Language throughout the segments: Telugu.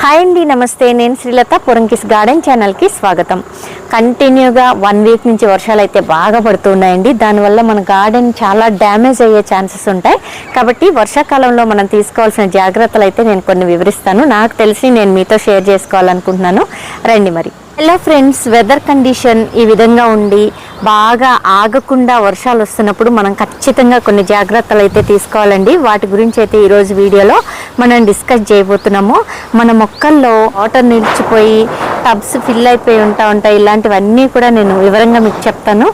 హాయ్ అండి, నమస్తే. నేను శ్రీలత, పురంకిస్ గార్డెన్ ఛానల్కి స్వాగతం. కంటిన్యూగా 1 వీక్ నుంచి వర్షాలు అయితే బాగా పడుతున్నాయండి. దానివల్ల మన గార్డెన్ చాలా డ్యామేజ్ అయ్యే ఛాన్సెస్ ఉంటాయి. కాబట్టి వర్షాకాలంలో మనం తీసుకోవాల్సిన జాగ్రత్తలు అయితే నేను కొన్ని వివరిస్తాను. నాకు తెలిసి నేను మీతో షేర్ చేసుకోవాలనుకుంటున్నాను. రండి మరి. హలో ఫ్రెండ్స్, వెదర్ కండిషన్ ఈ విధంగా ఉండి బాగా ఆగకుండా వర్షాలు వస్తున్నప్పుడు మనం ఖచ్చితంగా కొన్ని జాగ్రత్తలు అయితే తీసుకోవాలండి. వాటి గురించి అయితే ఈరోజు వీడియోలో మనం డిస్కస్ చేయబోతున్నాము. మన మొక్కల్లో వాటర్ నిలిచిపోయి టబ్స్ ఫిల్ అయిపోయి ఉంటాయి. ఇలాంటివన్నీ కూడా నేను వివరంగా మీకు చెప్తాను.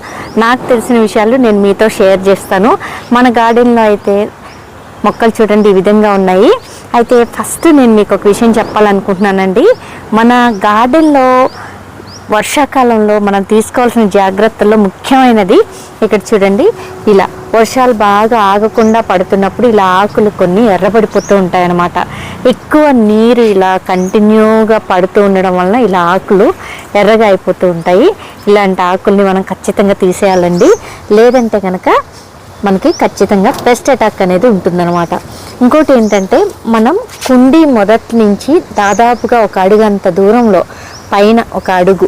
నాకు తెలిసిన విషయాలు నేను మీతో షేర్ చేస్తాను. మన గార్డెన్లో అయితే మొక్కలు చూడండి ఈ విధంగా ఉన్నాయి. అయితే ఫస్ట్ నేను మీకు ఒక విషయం చెప్పాలనుకుంటున్నానండి. మన గార్డెన్లో వర్షాకాలంలో మనం తీసుకోవాల్సిన జాగ్రత్తల్లో ముఖ్యమైనది ఇక్కడ చూడండి. ఇలా వర్షాలు బాగా ఆగకుండా పడుతున్నప్పుడు ఇలా ఆకులు కొన్ని ఎర్రబడిపోతూ ఉంటాయన్నమాట. ఎక్కువ నీరు ఇలా కంటిన్యూగా పడుతూ ఉండడం వలన ఇలా ఆకులు ఎర్రగా అయిపోతూ ఉంటాయి. ఇలాంటి ఆకుల్ని మనం ఖచ్చితంగా తీసేయాలండి. లేదంటే కనుక మనకి ఖచ్చితంగా పెస్ట్ అటాక్ అనేది ఉంటుందన్నమాట. ఇంకోటి ఏంటంటే, మనం కుండీ మొదటి నుంచి దాదాపుగా ఒక అడుగంత దూరంలో పైన ఒక అడుగు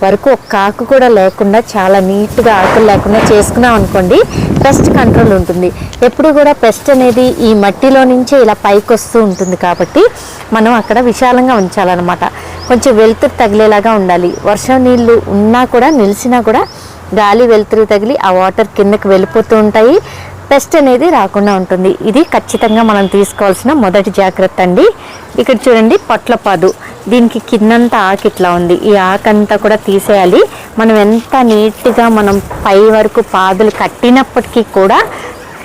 వరకు ఒక ఆకు కూడా లేకుండా చాలా నీట్గా ఆకులు లేకుండా చేసుకున్నాం అనుకోండి, పెస్ట్ కంట్రోల్ ఉంటుంది. ఎప్పుడు కూడా పెస్ట్ అనేది ఈ మట్టిలో నుంచే ఇలా పైకి వస్తూ ఉంటుంది. కాబట్టి మనం అక్కడ విశాలంగా ఉంచాలన్నమాట. కొంచెం వెలుతురు తగిలేలాగా ఉండాలి. వర్షం నీళ్ళు ఉన్నా కూడా నిలిచినా కూడా గాలి వెలుతురు తగిలి ఆ వాటర్ కిందకి వెళ్ళిపోతూ ఉంటాయి. పెస్ట్ అనేది రాకుండా ఉంటుంది. ఇది ఖచ్చితంగా మనం తీసుకోవాల్సిన మొదటి జాగ్రత్త అండి. ఇక్కడ చూడండి, పొట్లపాదు. దీనికి కిందంతా ఆకు ఇట్లా ఉంది. ఈ ఆకంతా కూడా తీసేయాలి. మనం ఎంత నీట్గా మనం పై వరకు పాదులు కట్టినప్పటికీ కూడా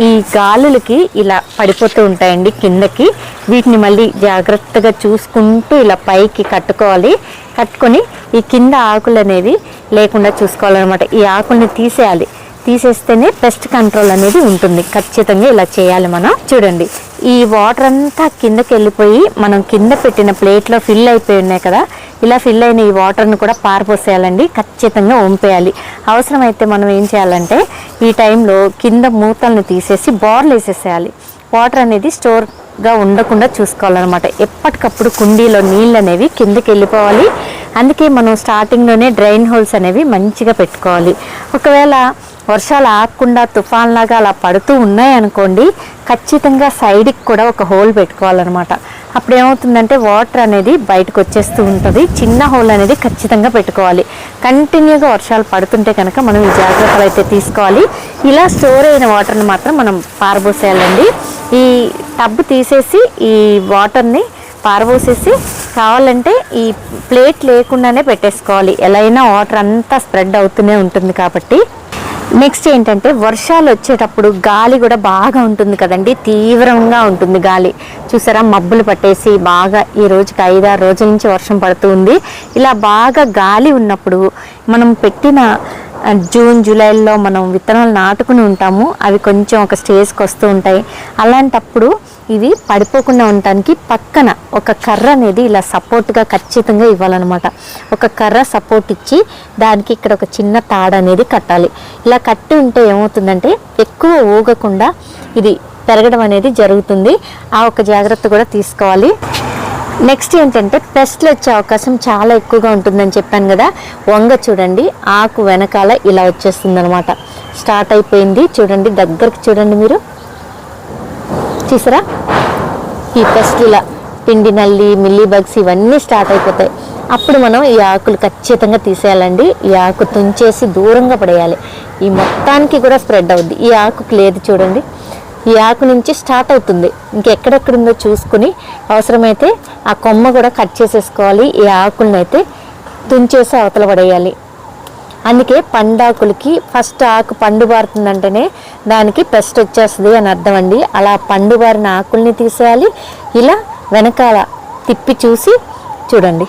ఈ గాలులకి ఇలా పడిపోతూ ఉంటాయండి కిందకి. వీటిని మళ్ళీ జాగ్రత్తగా చూసుకుంటూ ఇలా పైకి కట్టుకొని ఈ కింద ఆకులు అనేది లేకుండా చూసుకోవాలన్నమాట. ఈ ఆకుల్ని తీసేస్తేనే పెస్ట్ కంట్రోల్ అనేది ఉంటుంది. ఖచ్చితంగా ఇలా చేయాలి మనం. చూడండి, ఈ వాటర్ అంతా కిందకి వెళ్ళిపోయి మనం కింద పెట్టిన ప్లేట్లో ఫిల్ అయిపోయి ఉన్నాయి కదా, ఇలా ఫిల్ అయిన ఈ వాటర్ని కూడా పారపోసేయాలండి. ఖచ్చితంగా వంపేయాలి. అవసరమైతే మనం ఏం చేయాలంటే ఈ టైంలో కింద మూతల్ని తీసేసి బోర్లు వేసేసేయాలి. వాటర్ అనేది స్టోర్గా ఉండకుండా చూసుకోవాలన్నమాట. ఎప్పటికప్పుడు కుండీలో నీళ్ళు అనేవి కిందకి వెళ్ళిపోవాలి. అందుకే మనం స్టార్టింగ్లోనే డ్రైన్ హోల్స్ అనేవి మంచిగా పెట్టుకోవాలి. ఒకవేళ వర్షాలు ఆగకుండా తుఫాన్లాగా అలా పడుతూ ఉన్నాయనుకోండి, ఖచ్చితంగా సైడ్కి కూడా ఒక హోల్ పెట్టుకోవాలన్నమాట. అప్పుడు ఏమవుతుందంటే వాటర్ అనేది బయటకు వచ్చేస్తూ ఉంటుంది. చిన్న హోల్ అనేది ఖచ్చితంగా పెట్టుకోవాలి. కంటిన్యూగా వర్షాలు పడుతుంటే కనుక మనం ఈ జాగ్రత్తలు అయితే తీసుకోవాలి. ఇలా స్టోర్ అయిన వాటర్ని మాత్రం మనం పారబోసేయాలండి. ఈ టబ్ తీసేసి ఈ వాటర్ని పారబోసేసి కావాలంటే ఈ ప్లేట్ లేకుండానే పెట్టేసుకోవాలి. ఎలా అయినా వాటర్ అంతా స్ప్రెడ్ అవుతూనే ఉంటుంది కాబట్టి. నెక్స్ట్ ఏంటంటే, వర్షాలు వచ్చేటప్పుడు గాలి కూడా బాగా ఉంటుంది కదండి. తీవ్రంగా ఉంటుంది గాలి. చూసారా, మబ్బులు పట్టేసి బాగా ఈ రోజుకి 5-6 రోజుల నుంచి వర్షం పడుతుంది. ఇలా బాగా గాలి ఉన్నప్పుడు మనం పెట్టిన జూన్ జూలైలో మనం విత్తనాలు నాటుకుని ఉంటాము. అవి కొంచెం ఒక స్టేజ్కి వస్తూ ఉంటాయి. అలాంటప్పుడు ఇవి పడిపోకుండా ఉండటానికి పక్కన ఒక కర్ర అనేది ఇలా సపోర్ట్గా ఖచ్చితంగా ఇవ్వాలన్నమాట. ఒక కర్ర సపోర్ట్ ఇచ్చి దానికి ఇక్కడ ఒక చిన్న తాడు అనేది కట్టాలి. ఇలా కట్టి ఉంటే ఏమవుతుందంటే ఎక్కువ ఊగకుండా ఇది పెరగడం అనేది జరుగుతుంది. ఆ ఒక జాగ్రత్త కూడా తీసుకోవాలి. నెక్స్ట్ ఏంటంటే, పెస్ట్లు వచ్చే అవకాశం చాలా ఎక్కువగా ఉంటుందని చెప్పాను కదా. వంగ చూడండి, ఆకు వెనకాల ఇలా వచ్చేస్తుంది అనమాట. స్టార్ట్ అయిపోయింది చూడండి, దగ్గరికి చూడండి మీరు. చూసారా, ఈ పెస్ట్ ఇలా పిండి నల్లి, మిల్లీ బగ్స్ ఇవన్నీ స్టార్ట్ అయిపోతాయి. అప్పుడు మనం ఈ ఆకులు ఖచ్చితంగా తీసేయాలండి. ఈ ఆకు తుంచేసి దూరంగా పడేయాలి. ఈ మొత్తానికి కూడా స్ప్రెడ్ అవుద్ది. ఈ ఆకుకి లేదు చూడండి, ఈ ఆకు నుంచి స్టార్ట్ అవుతుంది. ఇంకెక్కడెక్కడుందో చూసుకుని అవసరమైతే ఆ కొమ్మ కూడా కట్ చేసేసుకోవాలి. ఈ ఆకులను అయితే తుంచేసి అవతల పడేయాలి. అందుకే పండాకులకి ఫస్ట్ ఆకు పండు బారుతుందంటేనే దానికి పెస్ట్ వచ్చేస్తుంది అని అర్థం అండి. అలా పండు బారిన ఆకుల్ని తీసేయాలి. ఇలా వెనకాల తిప్పి చూడండి,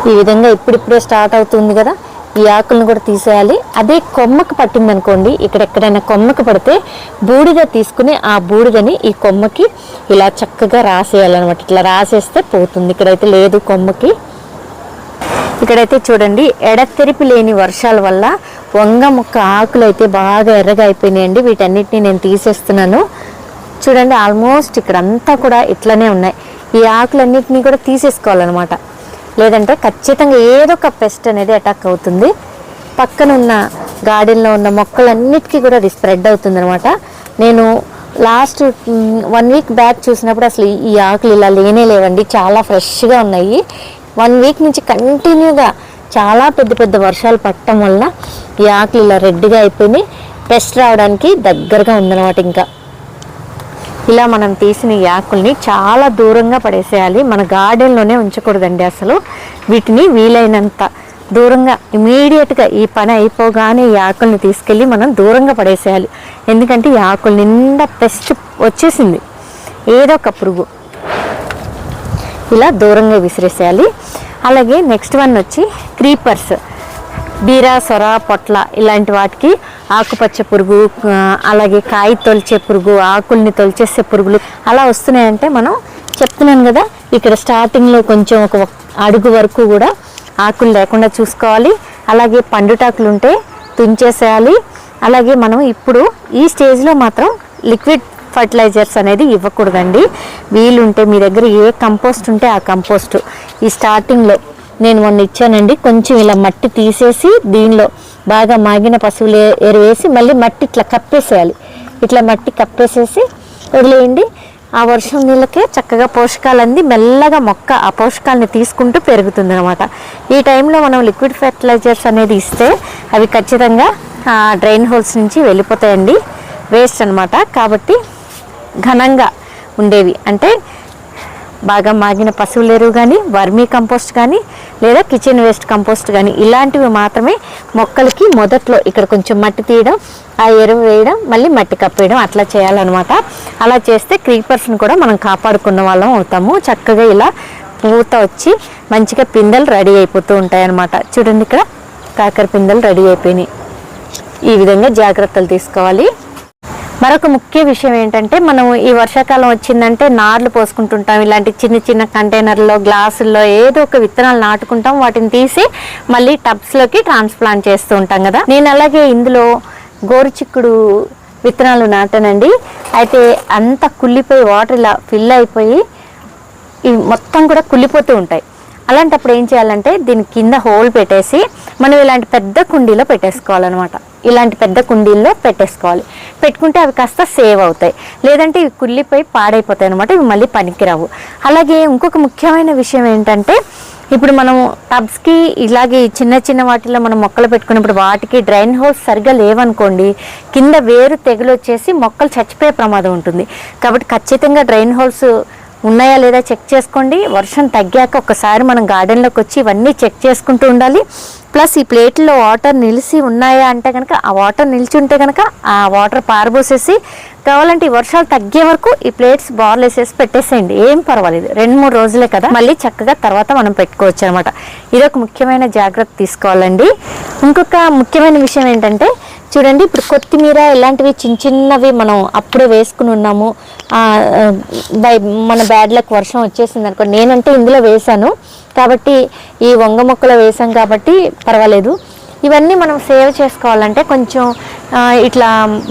ఈ విధంగా ఇప్పుడిప్పుడే స్టార్ట్ అవుతుంది కదా, ఈ ఆకులను కూడా తీసేయాలి. అదే కొమ్మకు పట్టిందనుకోండి, ఇక్కడెక్కడైనా కొమ్మకు పడితే బూడిద తీసుకుని ఆ బూడిదని ఈ కొమ్మకి ఇలా చక్కగా రాసేయాలన్నమాట. ఇట్లా రాసేస్తే పోతుంది. ఇక్కడైతే లేదు కొమ్మకి. ఇక్కడైతే చూడండి, ఎడతెరిపి లేని వర్షాల వల్ల వంగ మొక్క ఆకులు అయితే బాగా ఎర్రగా అయిపోయినాయండి. వీటన్నిటిని నేను తీసేస్తున్నాను. చూడండి, ఆల్మోస్ట్ ఇక్కడంతా కూడా ఇట్లనే ఉన్నాయి. ఈ ఆకులన్నిటినీ కూడా తీసేసుకోవాలన్నమాట. లేదంటే ఖచ్చితంగా ఏదో ఒక పెస్ట్ అనేది అటాక్ అవుతుంది. పక్కన ఉన్న గార్డెన్లో ఉన్న మొక్కలన్నిటికీ కూడా అది స్ప్రెడ్ అవుతుంది అనమాట. నేను లాస్ట్ 1 వీక్ బ్యాక్ చూసినప్పుడు అసలు ఈ ఆకులు ఇలా లేనే లేవండి, చాలా ఫ్రెష్గా ఉన్నాయి. 1 వీక్ నుంచి కంటిన్యూగా చాలా పెద్ద పెద్ద వర్షాలు పట్టడం వల్ల ఈ ఆకులు ఇలా రెడ్గా అయిపోయి పెస్ట్ రావడానికి దగ్గరగా ఉందన్నమాట. ఇంకా ఇలా మనం తీసిన ఈ ఆకుల్ని చాలా దూరంగా పడేసేయాలి, మన గార్డెన్లోనే ఉంచకూడదండి. అసలు వీటిని వీలైనంత దూరంగా ఇమీడియట్గా ఈ పని అయిపోగానే ఈ ఆకుల్ని తీసుకెళ్ళి మనం దూరంగా పడేసేయాలి. ఎందుకంటే ఈ ఆకుల నిండా పెస్ట్ వచ్చేసింది, ఏదో ఒక పురుగు. ఇలా దూరంగా విసిరేసేయాలి. అలాగే నెక్స్ట్ వన్ వచ్చి క్రీపర్స్, బీరా, సొర, పొట్ల ఇలాంటి వాటికి ఆకుపచ్చ పురుగు, అలాగే కాయ తొలిచే పురుగు, ఆకుల్ని తొలిచేసే పురుగులు అలా వస్తున్నాయంటే మనం చెప్తున్నాను కదా, ఇక్కడ స్టార్టింగ్లో కొంచెం ఒక అడుగు వరకు కూడా ఆకులు లేకుండా చూసుకోవాలి. అలాగే పండుటాకులు ఉంటే తుంచేసేయాలి. అలాగే మనం ఇప్పుడు ఈ స్టేజ్లో మాత్రం లిక్విడ్ ఫర్టిలైజర్స్ అనేది ఇవ్వకూడదండి. వీలుంటే మీ దగ్గర ఏ కంపోస్ట్ ఉంటే ఆ కంపోస్ట్ ఈ స్టార్టింగ్లో నేను మొన్న ఇచ్చానండి. కొంచెం ఇలా మట్టి తీసేసి దీనిలో బాగా మాగిన పశువుల ఎరువు వేసి మళ్ళీ మట్టి ఇట్లా కప్పేసేయాలి. ఇట్లా మట్టి కప్పేసేసి వదిలేయండి. ఆ వర్షం నీళ్ళకే చక్కగా పోషకాలు అంది మెల్లగా మొక్క ఆ పోషకాలని తీసుకుంటూ పెరుగుతుంది అనమాట. ఈ టైంలో మనం లిక్విడ్ ఫెర్టిలైజర్స్ అనేది ఇస్తే అవి ఖచ్చితంగా డ్రైన్ హోల్స్ నుంచి వెళ్ళిపోతాయండి, వేస్ట్ అనమాట. కాబట్టి ఘనంగా ఉండేవి అంటే బాగా మాగిన పశువుల ఎరువు కానీ, వర్మీ కంపోస్ట్ కానీ, లేదా కిచెన్ వేస్ట్ కంపోస్ట్ కానీ ఇలాంటివి మాత్రమే మొక్కలకి మొదట్లో ఇక్కడ కొంచెం మట్టి తీయడం, ఆ ఎరువు వేయడం, మళ్ళీ మట్టి కప్పేయడం అట్లా చేయాలన్నమాట. అలా చేస్తే క్రీపర్స్ని కూడా మనం కాపాడుకున్న వాళ్ళం అవుతాము. చక్కగా ఇలా పూత వచ్చి మంచిగా పిందెలు రెడీ అయిపోతూ ఉంటాయి అన్నమాట. చూడండి, ఇక్కడ కాకర పిందెలు రెడీ అయిపోయినాయి. ఈ విధంగా జాగ్రత్తలు తీసుకోవాలి. మరొక ముఖ్య విషయం ఏంటంటే, మనం ఈ వర్షాకాలం వచ్చిందంటే నార్లు పోసుకుంటుంటాం. ఇలాంటి చిన్న చిన్న కంటైనర్లో, గ్లాసుల్లో ఏదో ఒక విత్తనాలు నాటుకుంటాం. వాటిని తీసి మళ్ళీ టబ్స్లోకి ట్రాన్స్ప్లాంట్ చేస్తూ ఉంటాం కదా. నేను అలాగే ఇందులో గోరుచిక్కుడు విత్తనాలు నాటానండి. అయితే అంతా కుళ్ళిపోయి వాటర్ ఇలా ఫిల్ అయిపోయి ఇవి మొత్తం కూడా కుళ్ళిపోతూ ఉంటాయి. అలాంటప్పుడు ఏం చేయాలంటే దీని కింద హోల్ పెట్టేసి మనం ఇలాంటి పెద్ద కుండీలో పెట్టేసుకోవాలన్నమాట. ఇలాంటి పెద్ద కుండీల్లో పెట్టేసుకోవాలి. పెట్టుకుంటే అవి కాస్త సేవ్ అవుతాయి. లేదంటే ఇవి కుళ్ళిపోయి పాడైపోతాయి అనమాట, ఇవి మళ్ళీ పనికిరావు. అలాగే ఇంకొక ముఖ్యమైన విషయం ఏంటంటే, ఇప్పుడు మనం టబ్స్కి ఇలాగే చిన్న చిన్న వాటిలో మనం మొక్కలు పెట్టుకున్నప్పుడు వాటికి డ్రైన్ హోల్స్ సరిగ్గా లేవనుకోండి, కింద వేరు తెగులు వచ్చేసి మొక్కలు చచ్చిపోయే ప్రమాదం ఉంటుంది. కాబట్టి ఖచ్చితంగా డ్రైన్ హోల్స్ ఉన్నాయా లేదా చెక్ చేసుకోండి. వర్షం తగ్గాక ఒక్కసారి మనం గార్డెన్లోకి వచ్చి ఇవన్నీ చెక్ చేసుకుంటూ ఉండాలి. ప్లస్ ఈ ప్లేట్లో వాటర్ నిలిచి ఉన్నాయా అంటే కనుక, ఆ వాటర్ నిలిచి ఉంటే కనుక ఆ వాటర్ పారబోసేసి కావాలంటే ఈ వర్షాలు తగ్గే వరకు ఈ ప్లేట్స్ బార్లు వేసేసి పెట్టేసేయండి, ఏం పర్వాలేదు. 2-3 రోజులే కదా, మళ్ళీ చక్కగా తర్వాత మనం పెట్టుకోవచ్చు అనమాట. ఇదొక ముఖ్యమైన జాగ్రత్త తీసుకోవాలండి. ఇంకొక ముఖ్యమైన విషయం ఏంటంటే, చూడండి, ఇప్పుడు కొత్తిమీర ఇలాంటివి చిన్న చిన్నవి మనం అప్పుడే వేసుకుని ఉన్నాము. మన బ్యాడ్ లక్ వర్షం వచ్చేసింది అనుకో, నేనంటే ఇందులో వేసాను కాబట్టి ఈ వంగ మొక్కలో వేసాం కాబట్టి పర్వాలేదు. ఇవన్నీ మనం సేవ్ చేసుకోవాలంటే కొంచెం ఇట్లా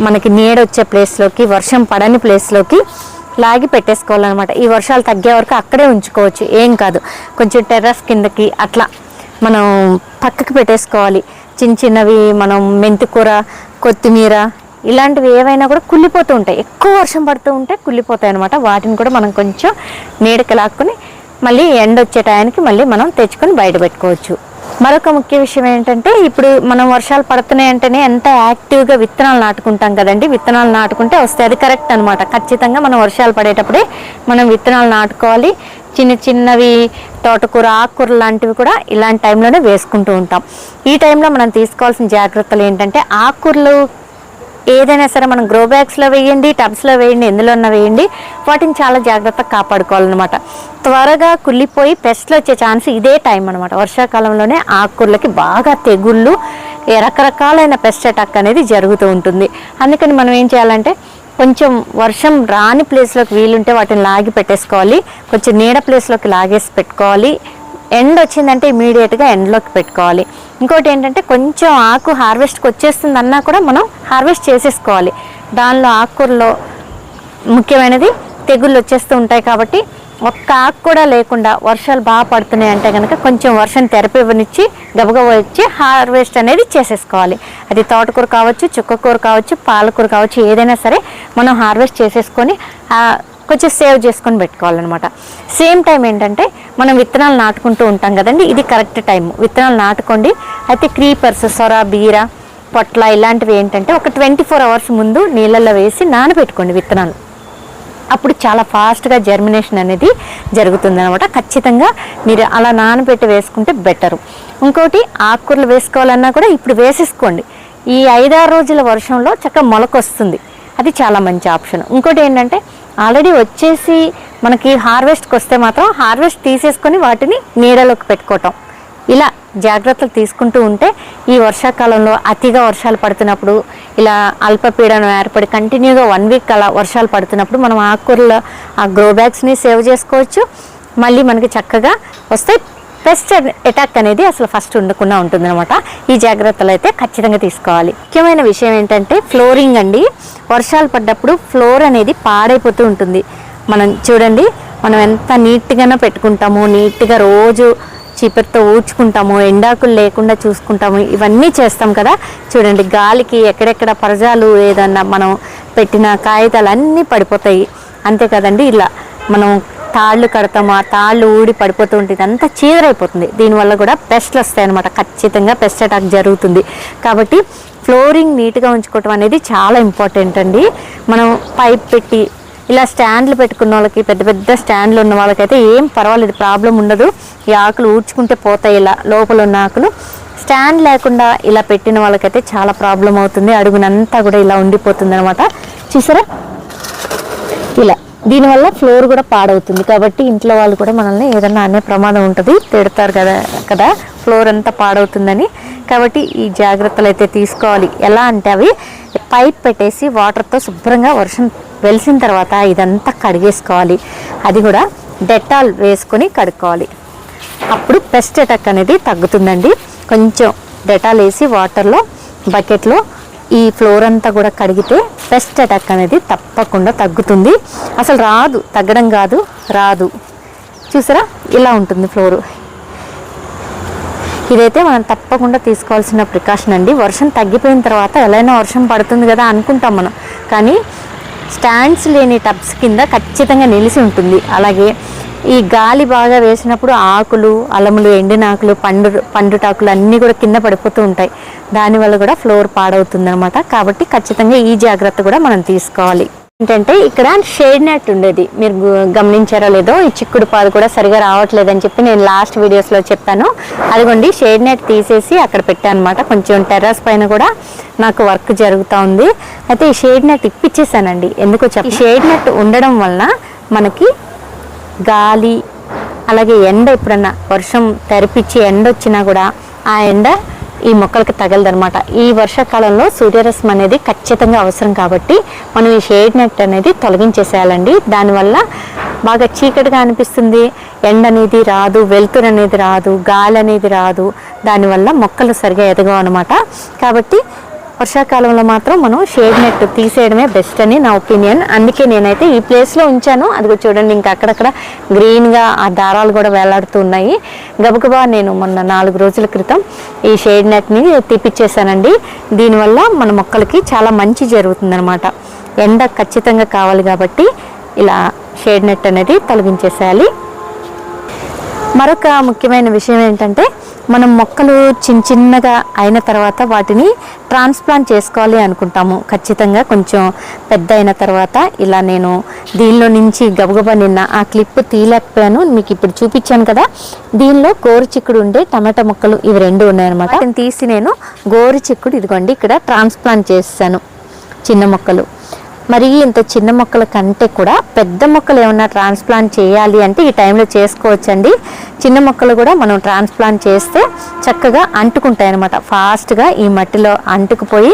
మనకి నీడ వచ్చే ప్లేస్లోకి, వర్షం పడని ప్లేస్లోకి లాగి పెట్టేసుకోవాలన్నమాట. ఈ వర్షాలు తగ్గే వరకు అక్కడే ఉంచుకోవచ్చు, ఏం కాదు. కొంచెం టెర్రస్ కిందకి అట్లా మనం పక్కకి పెట్టేసుకోవాలి. చిన్న చిన్నవి మనం మెంతికూర, కొత్తిమీర ఇలాంటివి ఏవైనా కూడా కుళ్ళిపోతూ ఉంటాయి. ఎక్కువ వర్షం పడుతూ ఉంటే కుళ్ళిపోతాయి అనమాట. వాటిని కూడా మనం కొంచెం నీడకి లాక్కుని మళ్ళీ ఎండ వచ్చే టయానికి మళ్ళీ మనం తెచ్చుకొని బయట పెట్టుకోవచ్చు. మరొక ముఖ్య విషయం ఏంటంటే, ఇప్పుడు మనం వర్షాలు పడుతున్నాయి అంటేనే ఎంత యాక్టివ్గా విత్తనాలు నాటుకుంటాం కదండి. విత్తనాలు నాటుకుంటే వస్తాయి, అది కరెక్ట్ అనమాట. ఖచ్చితంగా మనం వర్షాలు పడేటప్పుడే మనం విత్తనాలు నాటుకోవాలి. చిన్న చిన్నవి తోటకూర, ఆకుకూర లాంటివి కూడా ఇలాంటి టైంలోనే వేసుకుంటూ ఉంటాం. ఈ టైంలో మనం తీసుకోవాల్సిన జాగ్రత్తలు ఏంటంటే, ఆకుకూరలు ఏదైనా సరే మనం గ్రో బ్యాగ్స్లో వేయండి, టబ్స్లో వేయండి, ఎందులో ఉన్నా వేయండి, వాటిని చాలా జాగ్రత్తగా కాపాడుకోవాలన్నమాట. త్వరగా కుళ్ళిపోయి పెస్ట్లు వచ్చే ఛాన్స్ ఇదే టైం అనమాట. వర్షాకాలంలోనే ఆకుకూరలకి బాగా తెగుళ్ళు, రకరకాలైన పెస్ట్ అటాక్ అనేది జరుగుతూ ఉంటుంది. అందుకని మనం ఏం చేయాలంటే, కొంచెం వర్షం రాని ప్లేస్లోకి వీలుంటే వాటిని లాగి పెట్టేసుకోవాలి. కొంచెం నీడ ప్లేస్లోకి లాగేసి పెట్టుకోవాలి. ఎండ వచ్చిందంటే ఇమీడియట్గా ఎండలోకి పెట్టుకోవాలి. ఇంకోటి ఏంటంటే, కొంచెం ఆకు హార్వెస్ట్కి వచ్చేస్తుంది అన్నా కూడా మనం హార్వెస్ట్ చేసేసుకోవాలి. దానిలో ఆకుకూరలో ముఖ్యమైనది తెగుళ్ళు వచ్చేస్తూ ఉంటాయి కాబట్టి ఒక్క ఆకు కూడా లేకుండా వర్షాలు బాగా పడుతున్నాయి అంటే కనుక కొంచెం వర్షం తెరపివ్వనిచ్చి గబగబా వచ్చి హార్వెస్ట్ అనేది చేసేసుకోవాలి. అది తోటకూర కావచ్చు, చుక్కకూర కావచ్చు, పాలకూర కావచ్చు, ఏదైనా సరే మనం హార్వెస్ట్ చేసేసుకొని కొంచెం సేవ్ చేసుకొని పెట్టుకోవాలన్నమాట. సేమ్ టైం ఏంటంటే మనం విత్తనాలు నాటుకుంటూ ఉంటాం కదండి, ఇది కరెక్ట్ టైం. విత్తనాలు నాటుకోండి. అయితే క్రీపర్స్, సొర, బీర, పొట్ల ఇలాంటివి ఏంటంటే ఒక 24 అవర్స్ ముందు నీళ్ళల్లో వేసి నానబెట్టుకోండి విత్తనాలు. అప్పుడు చాలా ఫాస్ట్గా జర్మినేషన్ అనేది జరుగుతుంది అనమాట. ఖచ్చితంగా మీరు అలా నానబెట్టి వేసుకుంటే బెటరు. ఇంకోటి ఆకుకూరలు వేసుకోవాలన్నా కూడా ఇప్పుడు వేసేసుకోండి. ఈ 5-6 రోజుల వర్షంలో చక్కగా మొలకొస్తుంది, అది చాలా మంచి ఆప్షన్. ఇంకోటి ఏంటంటే ఆల్రెడీ వచ్చేసి మనకి హార్వెస్ట్కి వస్తే మాత్రం హార్వెస్ట్ తీసేసుకొని వాటిని నీడలోకి పెట్టుకోవటం, ఇలా జాగ్రత్తలు తీసుకుంటూ ఉంటే ఈ వర్షాకాలంలో అతిగా వర్షాలు పడుతున్నప్పుడు, ఇలా అల్పపీడనం ఏర్పడి కంటిన్యూగా 1 వీక్ అలా వర్షాలు పడుతున్నప్పుడు మనం ఆకుకూరల ఆ గ్రో బ్యాగ్స్ని సేవ్ చేసుకోవచ్చు. మళ్ళీ మనకి చక్కగా వస్తాయి. పెస్ట్ అటాక్ అనేది అసలు ఫస్ట్ ఉండకుండా ఉంటుందన్నమాట. ఈ జాగ్రత్తలు అయితే ఖచ్చితంగా తీసుకోవాలి. ముఖ్యమైన విషయం ఏంటంటే ఫ్లోరింగ్ అండి. వర్షాలు పడ్డప్పుడు ఫ్లోర్ అనేది పాడైపోతూ ఉంటుంది. మనం చూడండి, మనం ఎంత నీట్గానో పెట్టుకుంటాము, నీట్గా రోజు చీపురుతో ఊడ్చుకుంటాము, ఎండాకులు లేకుండా చూసుకుంటాము, ఇవన్నీ చేస్తాం కదా. చూడండి, గాలికి ఎక్కడెక్కడ పరజాలు ఏదన్నా మనం పెట్టిన కాగితాలు అన్నీ పడిపోతాయి, అంతే కదండి. ఇలా మనం తాళ్ళు కడతాము, ఆ తాళ్ళు ఊడి పడిపోతూ ఉంటుంది, అంతా చీదరైపోతుంది. దీనివల్ల కూడా పెస్ట్లు వస్తాయి అన్నమాట. ఖచ్చితంగా పెస్ట్ అటాక్ జరుగుతుంది. కాబట్టి ఫ్లోరింగ్ నీట్గా ఉంచుకోవటం అనేది చాలా ఇంపార్టెంట్ అండి. మనం పైప్ పెట్టి ఇలా స్టాండ్లు పెట్టుకున్న వాళ్ళకి, పెద్ద పెద్ద స్టాండ్లు ఉన్న వాళ్ళకైతే ఏం పర్వాలేదు, ప్రాబ్లం ఉండదు. ఈ ఆకులు ఊడ్చుకుంటే పోతాయి, ఇలా లోపల ఉన్న ఆకులు. స్టాండ్ లేకుండా ఇలా పెట్టిన వాళ్ళకైతే చాలా ప్రాబ్లం అవుతుంది. అడుగునంతా కూడా ఇలా ఉండిపోతుంది అనమాట. చూసారా, ఇలా దీనివల్ల ఫ్లోర్ కూడా పాడవుతుంది. కాబట్టి ఇంట్లో వాళ్ళు కూడా మనల్ని ఏదన్నా అనే ప్రమాదం ఉంటుంది, తిడతారు కదా ఫ్లోర్ అంతా పాడవుతుందని. కాబట్టి ఈ జాగ్రత్తలు అయితే తీసుకోవాలి. ఎలా అంటే అవి పైప్ పెట్టేసి వాటర్తో శుభ్రంగా వర్షం వెలిసిన తర్వాత ఇదంతా కడిగేసుకోవాలి. అది కూడా డెటాల్ వేసుకొని కడుక్కోవాలి. అప్పుడు పెస్ట్ అటాక్ అనేది తగ్గుతుందండి. కొంచెం డెటాల్ వేసి వాటర్లో బకెట్లో ఈ ఫ్లోర్ అంతా కూడా కడిగితే పెస్ట్ అటాక్ అనేది తప్పకుండా తగ్గుతుంది. అసలు రాదు, తగ్గడం కాదు, రాదు. చూసారా, ఇలా ఉంటుంది ఫ్లోరు. ఇదైతే మనం తప్పకుండా తీసుకోవాల్సిన ప్రికాషన్ అండి. వర్షం తగ్గిపోయిన తర్వాత ఎలా వర్షం పడుతుంది కదా అనుకుంటాం మనం, కానీ స్టాండ్స్ లేని టబ్స్ కింద ఖచ్చితంగా నిలిచి ఉంటుంది. అలాగే ఈ గాలి బాగా వేసినప్పుడు ఆకులు, అలములు, ఎండిన ఆకులు, పండుటాకులు అన్నీ కూడా కింద పడిపోతూ ఉంటాయి. దానివల్ల కూడా ఫ్లోర్ పాడవుతుంది అనమాట. కాబట్టి ఖచ్చితంగా ఈ జాగ్రత్త కూడా మనం తీసుకోవాలి. ఏంటంటే ఇక్కడ షేడ్ నెట్ ఉండేది, మీరు గమనించారో లేదో, ఈ చిక్కుడు పాదు కూడా సరిగా రావట్లేదని చెప్పి నేను లాస్ట్ వీడియోస్లో చెప్పాను. అదిగోండి, షేడ్ నెట్ తీసేసి అక్కడ పెట్టాను అనమాట. కొంచెం టెర్రస్ పైన కూడా నాకు వర్క్ జరుగుతూ ఉంది. అయితే ఈ షేడ్ నెట్ ఇప్పించేసానండి. ఎందుకో చెప్పి, ఈ షేడ్ నెట్ ఉండడం వలన మనకి గాలి, అలాగే ఎండ, ఎప్పుడన్నా వర్షం తెరిపించి ఎండ వచ్చినా కూడా ఆ ఎండ ఈ మొక్కలకి తగలదనమాట. ఈ వర్షాకాలంలో సూర్యరశ్మి అనేది ఖచ్చితంగా అవసరం. కాబట్టి మనం ఈ షేడ్ నెట్ అనేది తొలగించేసేయాలండి. దానివల్ల బాగా చీకటిగా అనిపిస్తుంది, ఎండ అనేది రాదు, వెలుతురు అనేది రాదు, గాలి అనేది రాదు. దానివల్ల మొక్కలు సరిగా ఎదగవు అనమాట. కాబట్టి వర్షాకాలంలో మాత్రం మనం షేడ్ నెట్ తీసేయడమే బెస్ట్ అని నా ఒపీనియన్. అందుకే నేనైతే ఈ ప్లేస్లో ఉంచాను. అది కూడా చూడండి, ఇంకా అక్కడక్కడ గ్రీన్గా ఆ దారాలు కూడా వేలాడుతూ ఉన్నాయి. గబగబా నేను మొన్న 4 రోజుల క్రితం ఈ షేడ్ నెట్ని తీపిచ్చేసానండి. దీనివల్ల మన మొక్కలకి చాలా మంచి జరుగుతుందన్నమాట. ఎండ ఖచ్చితంగా కావాలి కాబట్టి ఇలా షేడ్ నెట్ అనేది తొలగించేసేయాలి. మరొక ముఖ్యమైన విషయం ఏంటంటే, మనం మొక్కలు చిన్నగా అయిన తర్వాత వాటిని ట్రాన్స్ప్లాంట్ చేసుకోవాలి అనుకుంటాము. ఖచ్చితంగా కొంచెం పెద్ద అయిన తర్వాత ఇలా నేను దీనిలో నుంచి గబగబా నిన్న ఆ క్లిప్ తీయలేకపోయాను, మీకు ఇప్పుడు చూపించాను కదా. దీనిలో గోరుచిక్కుడు ఉండే టమాటా మొక్కలు ఇవి 2 ఉన్నాయన్నమాట. వాటిని తీసి నేను గోరుచిక్కుడు ఇదిగోండి ఇక్కడ ట్రాన్స్ప్లాంట్ చేస్తాను. చిన్న మొక్కలు మరి ఇంత చిన్న మొక్కల కంటే కూడా పెద్ద మొక్కలు ఏమన్నా ట్రాన్స్ప్లాంట్ చేయాలి అంటే ఈ టైంలో చేసుకోవచ్చండి. చిన్న మొక్కలు కూడా మనం ట్రాన్స్ప్లాంట్ చేస్తే చక్కగా అంటుకుంటాయి అన్నమాట. ఫాస్ట్గా ఈ మట్టిలో అంటుకుపోయి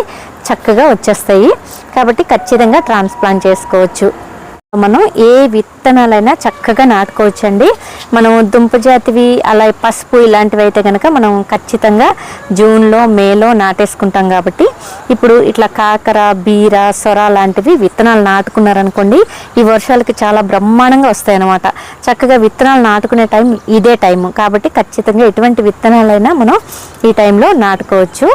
చక్కగా వచ్చేస్తాయి. కాబట్టి ఖచ్చితంగా ట్రాన్స్ప్లాంట్ చేసుకోవచ్చు. మనం ఏ విత్తనాలైనా చక్కగా నాటుకోవచ్చండి. మనం దుంప జాతివి అలా పసుపు ఇలాంటివి అయితే కనుక మనం ఖచ్చితంగా జూన్లో మేలో నాటేసుకుంటాం. కాబట్టి ఇప్పుడు ఇట్లా కాకర బీర సొర లాంటివి విత్తనాలు నాటుకున్నారనుకోండి, ఈ వర్షాలకి చాలా బ్రహ్మాండంగా వస్తాయి అన్నమాట. చక్కగా విత్తనాలు నాటుకునే టైం ఇదే టైం కాబట్టి ఖచ్చితంగా ఎటువంటి విత్తనాలైనా మనం ఈ టైంలో నాటుకోవచ్చు.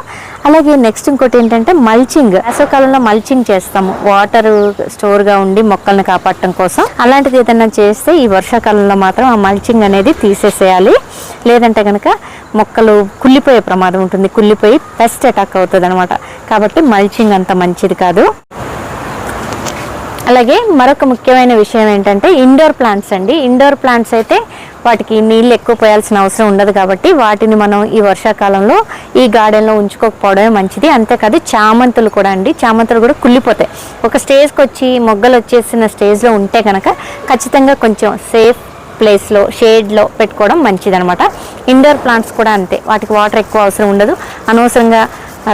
అలాగే నెక్స్ట్ ఇంకోటి ఏంటంటే మల్చింగ్. వేసవికాలంలో మల్చింగ్ చేస్తాము, వాటర్ స్టోర్గా ఉండి మొక్కల్ని కాపాడటం కోసం. అలాంటిది ఏదైనా చేస్తే ఈ వర్షాకాలంలో మాత్రం ఆ మల్చింగ్ అనేది తీసేసేయాలి. లేదంటే కనుక మొక్కలు కుళ్ళిపోయే ప్రమాదం ఉంటుంది, కుళ్ళిపోయి పెస్ట్ అటాక్ అవుతుంది అనమాట. కాబట్టి మల్చింగ్ అంత మంచిది కాదు. అలాగే మరొక ముఖ్యమైన విషయం ఏంటంటే ఇండోర్ ప్లాంట్స్ అండి. ఇండోర్ ప్లాంట్స్ అయితే వాటికి నీళ్ళు ఎక్కువ పోయాల్సిన అవసరం ఉండదు కాబట్టి వాటిని మనం ఈ వర్షాకాలంలో ఈ గార్డెన్లో ఉంచుకోకపోవడమే మంచిది. అంతేకాదు చామంతులు కూడా అండి, చామంతులు కూడా కుళ్ళిపోతాయి. ఒక స్టేజ్కి వచ్చి మొగ్గలు వచ్చేసిన స్టేజ్లో ఉంటే కనుక ఖచ్చితంగా కొంచెం సేఫ్ ప్లేస్లో షేడ్లో పెట్టుకోవడం మంచిదనమాట. ఇండోర్ ప్లాంట్స్ కూడా అంతే, వాటికి వాటర్ ఎక్కువ అవసరం ఉండదు. అనవసరంగా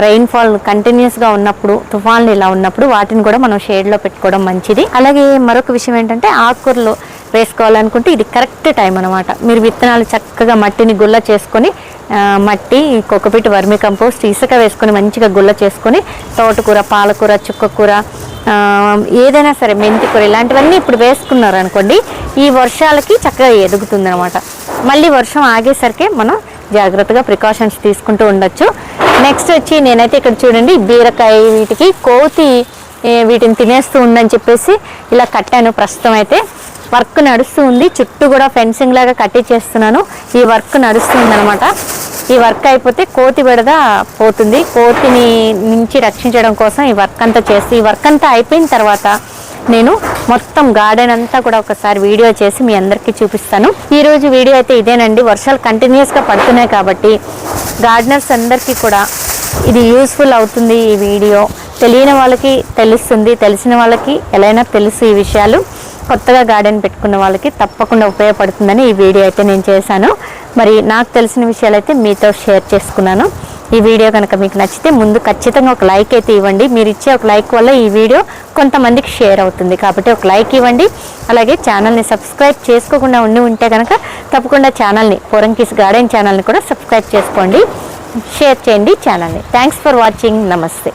రెయిన్ఫాల్ కంటిన్యూస్గా ఉన్నప్పుడు, తుఫాన్లు ఇలా ఉన్నప్పుడు వాటిని కూడా మనం షేడ్లో పెట్టుకోవడం మంచిది. అలాగే మరొక విషయం ఏంటంటే ఆకుకూరలు వేసుకోవాలనుకుంటే ఇది కరెక్ట్ టైం అనమాట. మీరు విత్తనాలు చక్కగా మట్టిని గుల్ల చేసుకొని, మట్టి కొక్కపిటి వర్మి కంపోస్ట్ ఇసుక వేసుకొని మంచిగా గుల్ల చేసుకొని తోటకూర పాలకూర చుక్కకూర ఏదైనా సరే మెంతి కూర ఇలాంటివన్నీ ఇప్పుడు వేసుకున్నారు అనుకోండి, ఈ వర్షాలకి చక్కగా ఎదుగుతుంది అనమాట. మళ్ళీ వర్షం ఆగేసరికి మనం జాగ్రత్తగా ప్రికాషన్స్ తీసుకుంటూ ఉండొచ్చు. నెక్స్ట్ వచ్చి నేనైతే ఇక్కడ చూడండి బీరకాయ వీటికి కోతి వీటిని తినేస్తూ ఉందని చెప్పేసి ఇలా కట్టాను. ప్రస్తుతం అయితే వర్క్ నడుస్తూ ఉంది, చుట్టూ కూడా ఫెన్సింగ్ లాగా కట్టి చేస్తున్నాను. ఈ వర్క్ నడుస్తుంది అనమాట. ఈ వర్క్ అయిపోతే కోతి బెడద పోతుంది. కోతిని నుంచి రక్షించడం కోసం ఈ వర్క్ అంతా చేసి, ఈ వర్క్ అంతా అయిపోయిన తర్వాత నేను మొత్తం గార్డెన్ అంతా కూడా ఒకసారి వీడియో చేసి మీ అందరికీ చూపిస్తాను. ఈరోజు వీడియో అయితే ఇదేనండి. వర్షాలు కంటిన్యూస్గా పడుతున్నాయి కాబట్టి గార్డెనర్స్ అందరికీ కూడా ఇది యూస్ఫుల్ అవుతుంది. ఈ వీడియో తెలియని వాళ్ళకి తెలుస్తుంది, తెలిసిన వాళ్ళకి ఎలా తెలుసు ఈ విషయాలు. కొత్తగా గార్డెన్ పెట్టుకున్న వాళ్ళకి తప్పకుండా ఉపయోగపడుతుందని ఈ వీడియో అయితే నేను చేశాను. మరి నాకు తెలిసిన విషయాలు అయితే మీతో షేర్ చేసుకున్నాను. ఈ వీడియో కనుక మీకు నచ్చితే ముందు ఖచ్చితంగా ఒక లైక్ అయితే ఇవ్వండి. మీరు ఇచ్చే ఒక లైక్ వల్ల ఈ వీడియో కొంతమందికి షేర్ అవుతుంది కాబట్టి ఒక లైక్ ఇవ్వండి. అలాగే ఛానల్ని సబ్స్క్రైబ్ చేసుకోకుండా ఉంటే కనుక తప్పకుండా ఛానల్ని పోరంకిస్ గార్డెన్ ఛానల్ని కూడా సబ్స్క్రైబ్ చేసుకోండి, షేర్ చేయండి ఛానల్ని. Thanks for watching. నమస్తే.